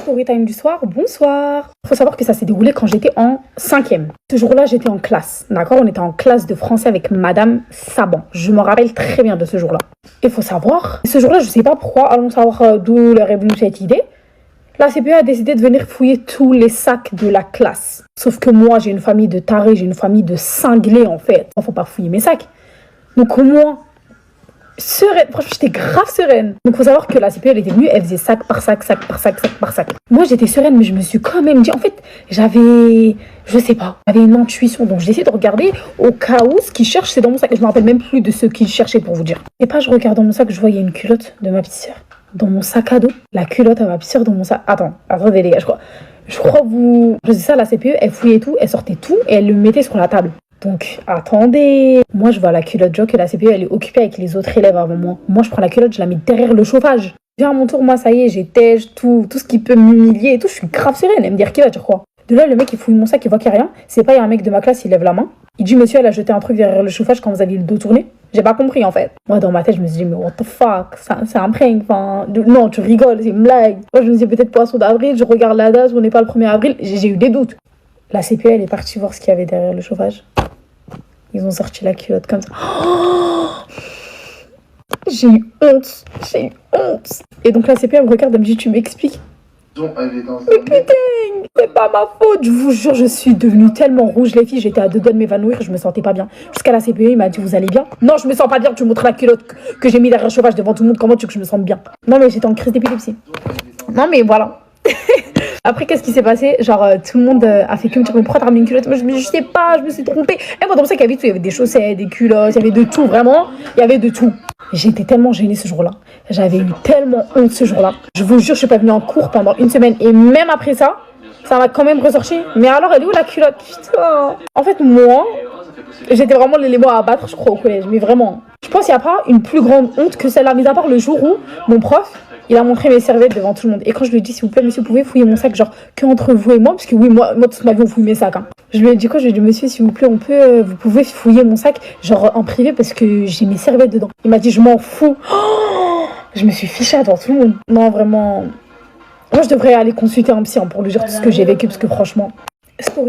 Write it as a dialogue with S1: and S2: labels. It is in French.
S1: Story time du soir, bonsoir. Il faut savoir que ça s'est déroulé quand j'étais en 5e. Ce jour-là, j'étais en classe, d'accord? On était en classe de français avec Madame Saban. Je me rappelle très bien de ce jour-là. Il faut savoir, ce jour-là, je sais pas pourquoi, allons savoir d'où leur est venue cette idée. La CPE a décidé de venir fouiller tous les sacs de la classe. Sauf que moi, j'ai une famille de tarés, j'ai une famille de cinglés en fait. Il faut pas fouiller mes sacs. Donc moi, sereine, franchement j'étais grave sereine. Donc faut savoir que la CPE elle était venue, elle faisait sac par sac, sac par sac, sac par sac. Moi j'étais sereine mais je me suis quand même dit, en fait j'avais, je sais pas, j'avais une intuition. Donc j'ai essayé de regarder au cas où ce qu'ils cherchent c'est dans mon sac. Je me rappelle même plus de ce qu'ils cherchaient pour vous dire. Et pas je regarde dans mon sac, je voyais une culotte de ma petite sœur dans mon sac à dos. La culotte à ma petite sœur dans mon sac. Attendez les gars, je crois vous... Je sais ça, la CPE elle fouillait tout, elle sortait tout et elle le mettait sur la table. Donc, attendez. Moi, je vois la culotte, je vois que la CPE, elle est occupée avec les autres élèves avant moi. Moi, je prends la culotte, je la mets derrière le chauffage. Viens à mon tour, moi, ça y est, j'ai tège, tout ce qui peut m'humilier et tout. Je suis grave sereine. Elle me dit, qui va dire quoi? De là, le mec, il fouille mon sac, il voit qu'il n'y a rien. C'est pas, il y a un mec de ma classe, il lève la main. Il dit, monsieur, elle a jeté un truc derrière le chauffage quand vous aviez le dos tourné. J'ai pas compris, en fait. Moi, dans ma tête, je me suis dit, mais what the fuck? C'est un prank. Enfin, non, tu rigoles, c'est une blague. Moi, je me suis dit, peut-être poisson d'avril, je regarde la date, on n'est pas le 1er avril. J'ai eu des doutes. La CPE, elle est partie voir ce qu'il y avait derrière le chauffage. Ils ont sorti la culotte comme ça. Oh, j'ai eu honte. Et donc la CPE me regarde, elle me dit, tu m'expliques? Mais putain, c'est pas ma faute. Je vous jure, je suis devenue tellement rouge, les filles. J'étais à deux doigts de m'évanouir, je me sentais pas bien. Jusqu'à la CPE, il m'a dit, vous allez bien? Non, je me sens pas bien, tu me montres la culotte que j'ai mis derrière le chauffage devant tout le monde. Comment tu veux que je me sente bien? Non, mais j'étais en crise d'épilepsie. Non, mais voilà. Après, qu'est-ce qui s'est passé? Genre, tout le monde a fait que me dire, mais pourquoi t'as ramené une culotte? Moi, je sais pas, je me suis trompée. Et moi, dans mon sac, il y avait tout. Il y avait des chaussettes, des culottes, il y avait de tout, vraiment. Il y avait de tout. J'étais tellement gênée ce jour-là. J'avais eu tellement honte ce jour-là. Je vous jure, je suis pas venue en cours pendant une semaine. Et même après ça, ça m'a quand même ressorti. Mais alors, elle est où la culotte? Putain. En fait, moi, j'étais vraiment l'élément à abattre, je crois, au collège. Mais vraiment. Je pense qu'il n'y a pas une plus grande honte que celle-là, mis à part le jour où mon prof, il a montré mes serviettes devant tout le monde. Et quand je lui ai dit, s'il vous plaît, monsieur, vous pouvez fouiller mon sac, genre, que entre vous et moi, parce que oui, moi toute ma vie, on fouille mes sacs. Hein. Je lui ai dit quoi? Je lui ai dit, monsieur, s'il vous plaît, vous pouvez fouiller mon sac, genre, en privé, parce que j'ai mes serviettes dedans. Il m'a dit, je m'en fous. Oh, je me suis fichée devant tout le monde. Non, vraiment. Moi, je devrais aller consulter un psy pour lui dire tout ce que j'ai vécu, parce que franchement, story